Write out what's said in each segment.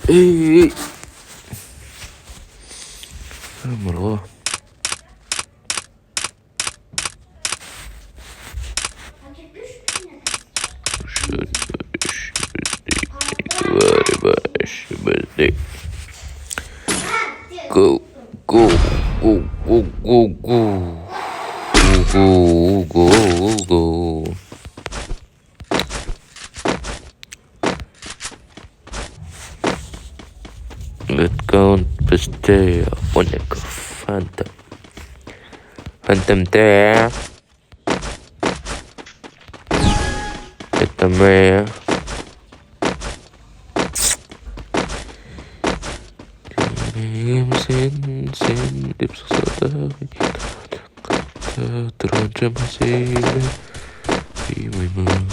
Эй, умерло. Go, go, go, go, go, go, go, go, go. Let's go быстрее, понял, фантом. Фантом Т. Это мы. Sen деп сосады тұрғанша мәселе қимаймын.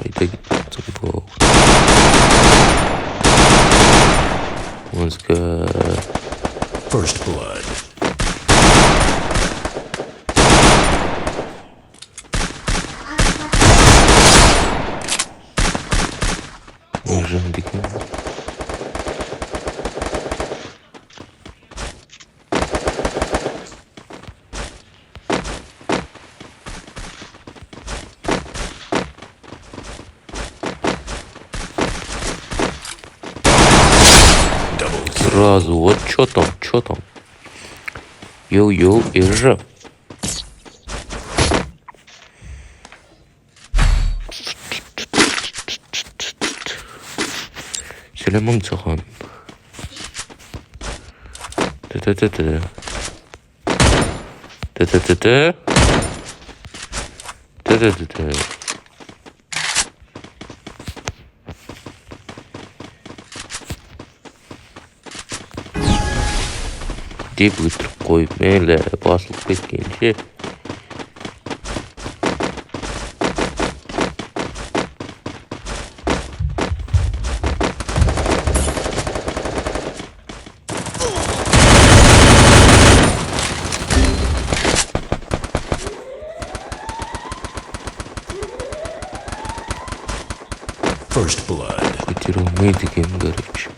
Айта кетсін бұл. Алмазга. First blood. Сразу, вот чё там? Йоу-йоу, иржа. сериалсериал. Та-та-та-та. Та-та-та-та. Та-та-та-та. деп өтірік қойып мейлі басылып кеткенше. First blood. Көтере алмайды екен, короче.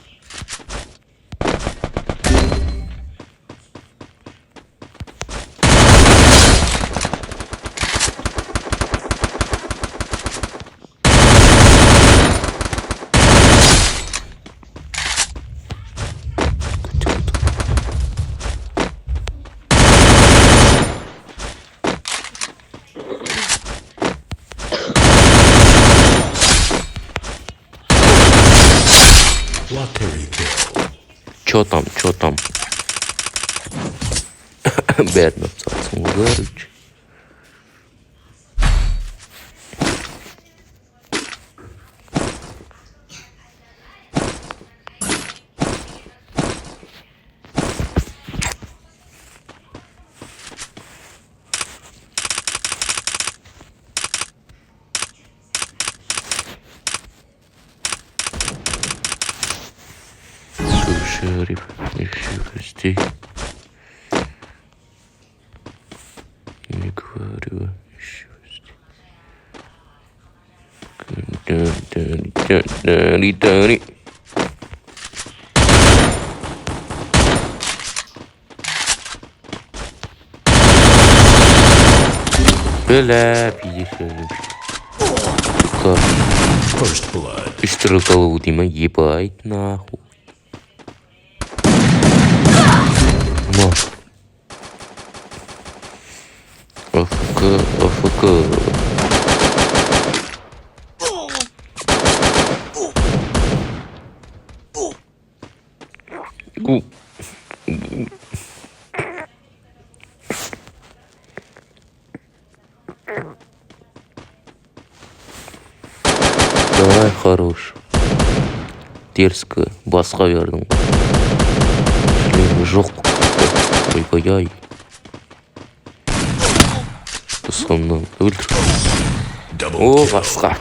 Чё там? Бедно пацан, короче. Шериф, еще гостей. Не говорю, еще гостей. Бля, пидешевый. First blood. Историю Дима, ебать нахуй. АФК. Давай, хорош. Дерзко басқа бердің. Шлемі жоқ. Ой-ой-ой. Sonunu öldür. Double O kill. başka.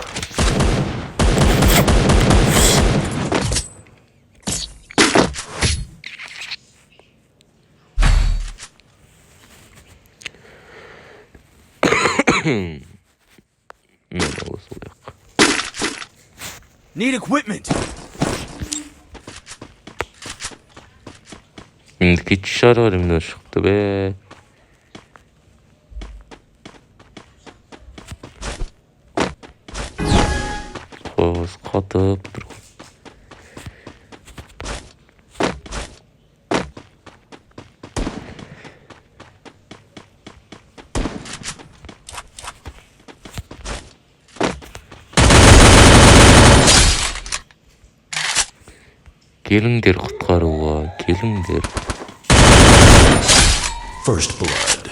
Need equipment. Şimdiki çişarlarımdan çıktı be. Toz katıp dur. Gelingler kutkarıva, gelingler. First blood.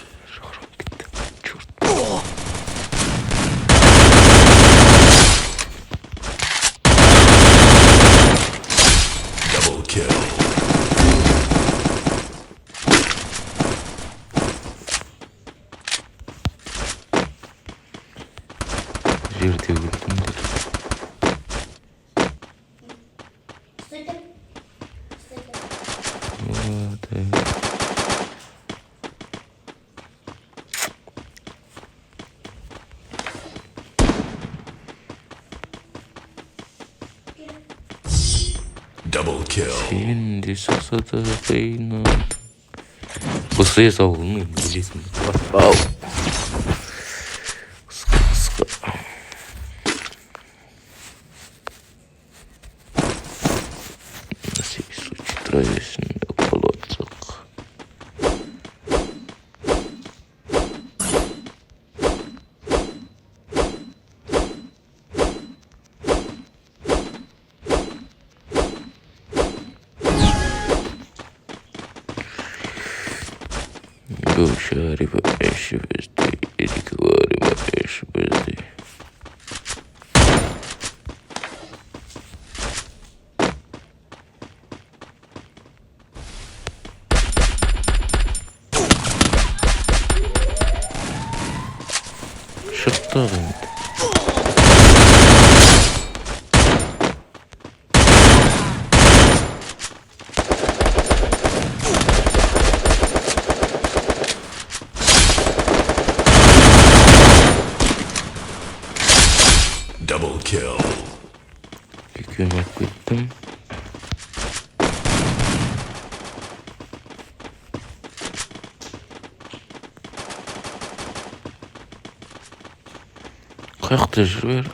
Double kill. Жерде өлдіңдер. Double kill. Şimdi sasada kıynadım. Bu suya savunmayayım, bilirsin. Au. Sıkı. Nasıl bir su çıtrayesinde kalacak. Go shari va eşi bezdi, edik vari va eşi bezdi. Şıktı Double kill. Hükümet bittim. Kayakta жүрер.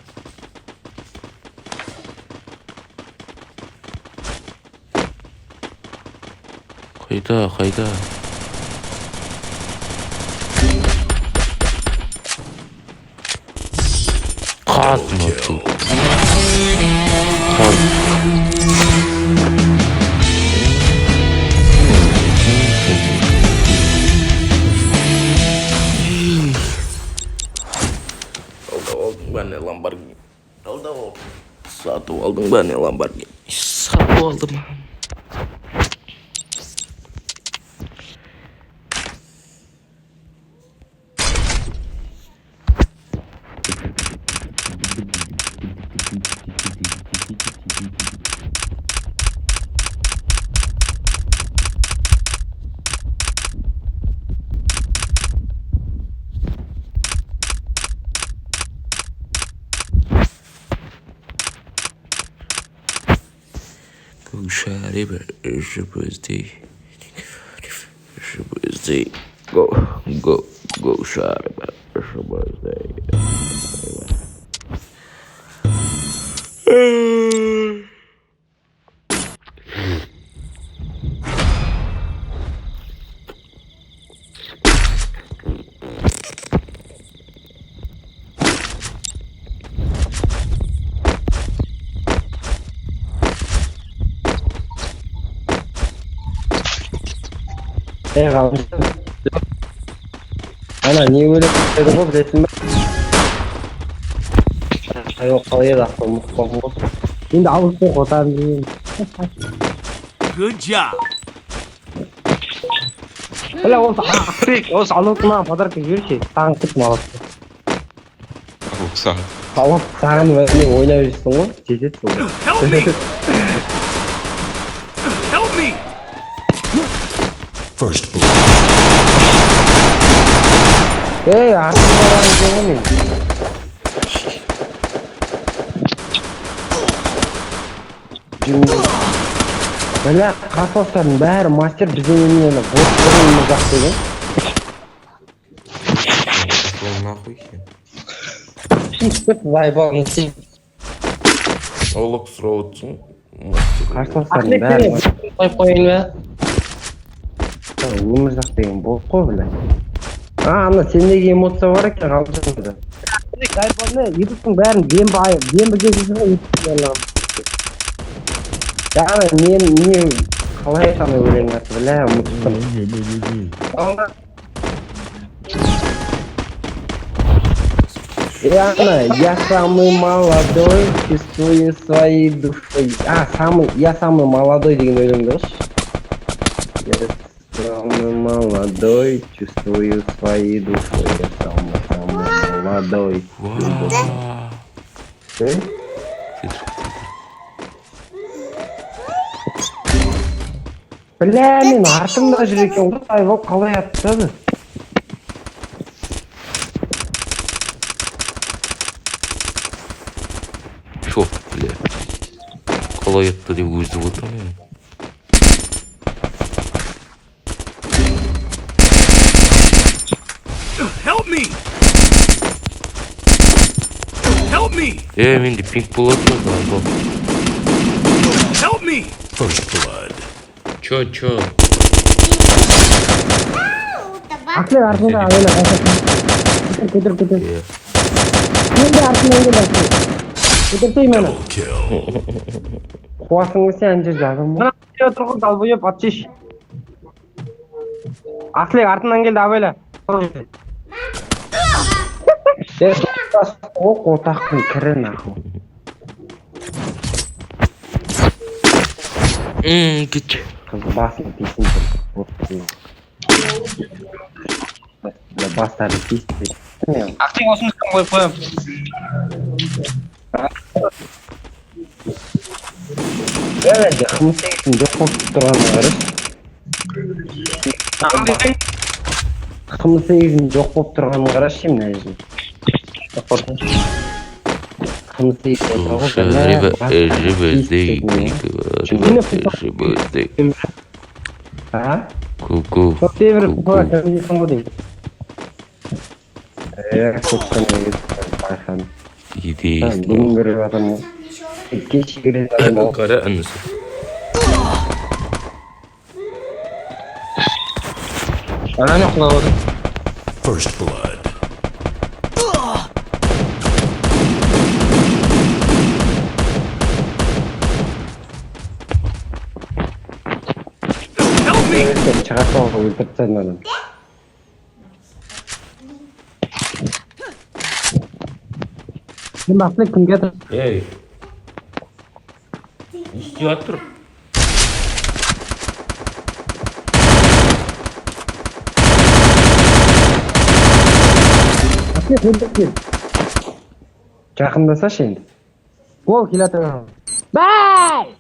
Қайда? Қатма тут. Aldың ба не Lamborghini? Сатып алдың ба не Lamborghini? Сатып алдым. Shari be birthday. Go shari be birthday. Kalmıştım. Ana niye böyle dedi bu resim? Yok kalıyor da bu. Şimdi alıp kotan diyeyim. Good job. Öyle olsa o sağlıklı kadar ki yürü ki tank tutma. саған. Қалап сағынып әне ойнап жүрсің ғой, жетеді сол. Help me! Help me! First blood. Ей, артын барған екен ғой мен. Бәлі қарсыластардың бәрі мастер бізден емені ұрмызақ деген. Ол нахуй сен. Шын зайбал несен. Олық сұрау өтсің. Қарсыластардың бәрі мастер қойын бә. Өмірзақ деген болып қой білі. Ана сендегі эмоция бар екен қалжыңды. Зайбалны ютубтың бәрін дембі кезесің ғой ютубтың. Яғни мен қалай айтамын өлең аты білә, ұмытыптым. Я самый молодой, чувствую своей душой. Я самый молодой деген өлеңді қыш. Я самый молодой, чувствую своей душой. Я самый молодой. Бля, мен артымда жүр екен ғой, айбал қалай аттады? Шоқ, бля. Қалай атты деп өзі отырм мен. Help me! Help me! Менде пинг болады ма? Help me! First blood. Чё? Ақлы артында әуелі қасатын. Көтір. Менде артында әуелі қасатын. Көтіртей мені. Double kill. Қуасың өсе әнжер жазым. Мұна тұрғын далбойып атшеш. Ақлы артынан келді әуелі. Оқ отақтың кірі нақыл. Кетші. Қызы басын тейсін тұр. Бастары тейсін. Ақтың осымыздан қойып қойым. Әйде, қымсейсін жоқ болып тұрғаны ғарыш. Қымсейсін жоқ болып тұрғаны ғарыш емін әйжін. First blood. Шығарса оғы өлтіртсайын адам. Мен бақсы кімге тұр? Ей. Не істеп тұр? Жақындасашы енді. Ол келатыр. Бәй!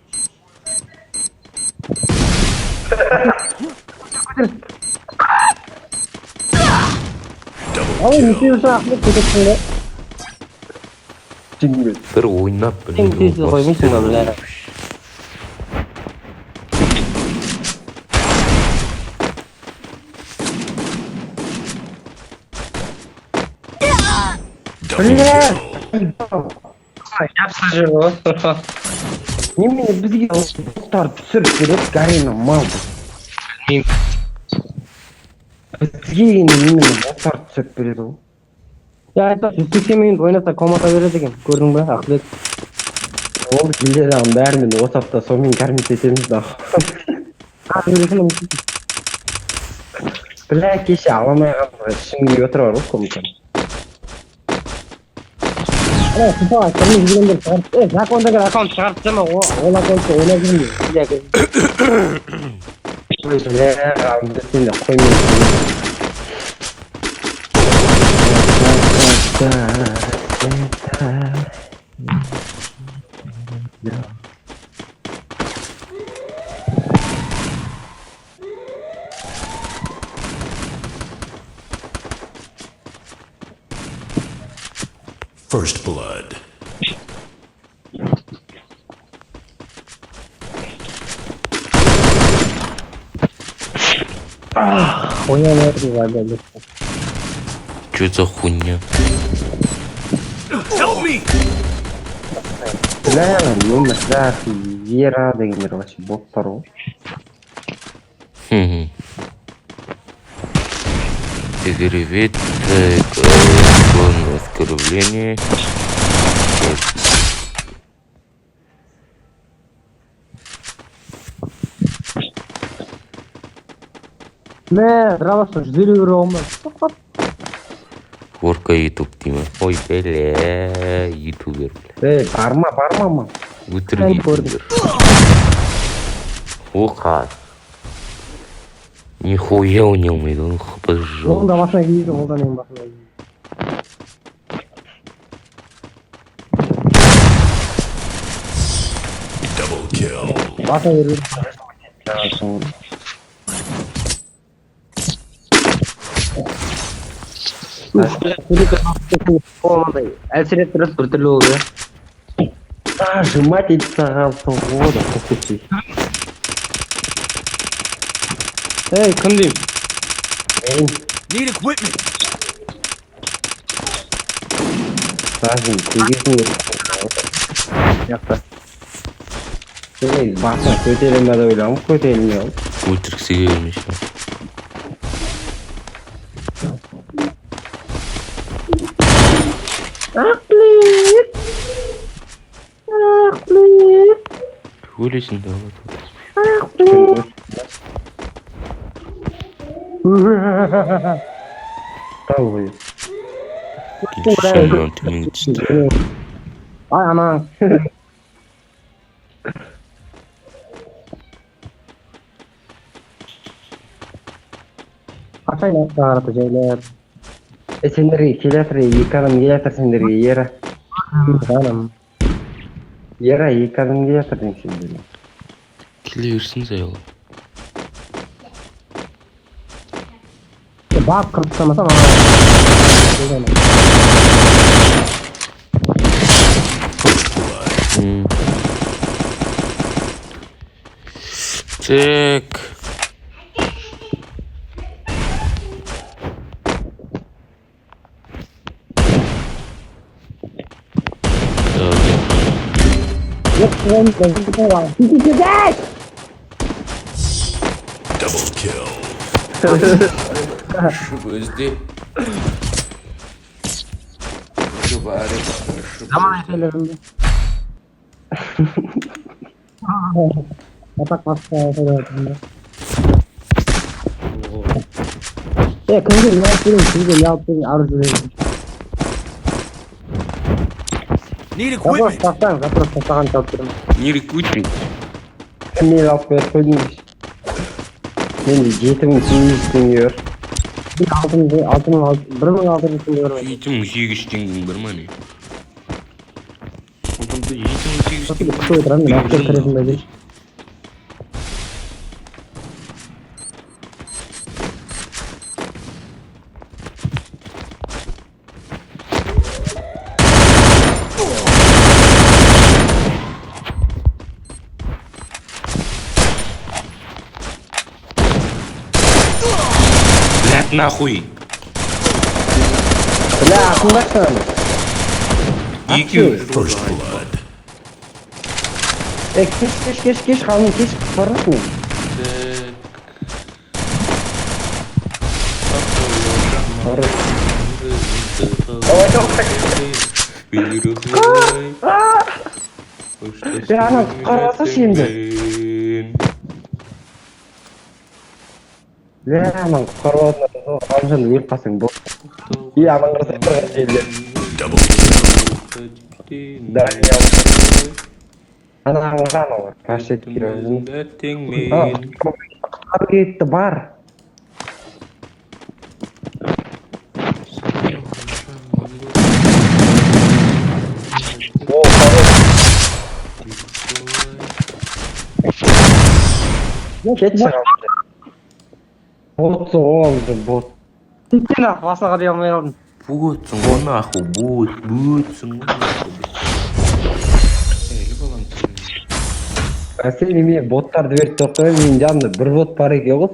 Ой, не үшін ақылы көтексің бе? Бір ойнап Сен тезді қоймайсың ба білә? Жапсыз жүр ғой. Немене бізге ұлттар түсіріп береді, Гарина мал. Бізге немене ұлттар түсіріп береді ғой. Я айтпас, 180 минут ойнаса комата береді екен, көрдің бе, Ақлет? Ол келдерағын бәрімен осы апта сонымен кәрмет етеміз да. Біля кеше аламай қалды, шыңги отыр бар ғой коматан. Сыпаға, кірмей жүргендер шығарып, закондағы аккаунт шығарып жама, ол аккаунтты ойнап жүрмей. Біля, ғалымды сен де қоймейсің. First blood. Хуйня энергии вода. Чё за хуйня? Help me! Бля, ну mesela Вера дегендер вообще боттар ғой. Тигревит, оскорбление. Бля, здравствуй, ждали Рома. Орка ютуб деймін. Ой, бля, ютубер. Барма ма. Өтірік ютубер. Оқа. Нихуя он не умеет, он пожал. Ол да басына кейді, ол да менің басына кейді. Double kill. Басына берді. Әлсірет тұрып бір түрлі болды. Жымать етіп сағалсы ғода қоқетсей. Эй, кім дейм? Need equipment. Сажын, көгесін деп. Яқта. Эй, басына көтерілме де ойлағым, көтерілме ол. Өлтіргісі келмеш. Ақлет! Ақлет! Өлесін да алады. Ақлет! Тау ғой. Шамнан төмен түсті. Ай, ана. Қашайын қараты жайлап. Сендерге келетір, екі адам келетір сендерге, ера. Жаным. Ера, екі адам келетір ден сендерге. Келе берсін зайлы. Бақ қыртыстамасам, Так. Double kill. Özde. Şubare. Zaman eserlerinde. Atak başka eserlerinde. Kızım ya, kızım ya, arzu verin. Need equipment. Zaпрос taştan çalıştırma. Не рекрутинг. Meni alıp koydunuz. Beni jetimin istemiyor. Bir altın, bir mı altın istemiyor. Жетім сегіз теңгенің бар ма не? Адамда жетім сегіз теңге. Kutu oturan ben aktif kredimde değil. Блядь, нахуй. Bля, aklımdaşsın. Екеу. First blood. Keş, kalın keş, varmış mı? Ya anam, karası şimdi. Ya anam, karası amcanı өліп қалсаң бол. И аман қарасаң тұрған жерде. Double kill. Да, я анаған бар, кашет кирозын. Қабілетті бар. Кетші қалды. Бот соғалды, бот. Сен ақ басаға дей алмай қалдың. Бутсың ғой нахуй, бутсың ғой нахуй. Сен неме боттарды беріп тоқтырай, менің жанымда бір бот бар екен ғой.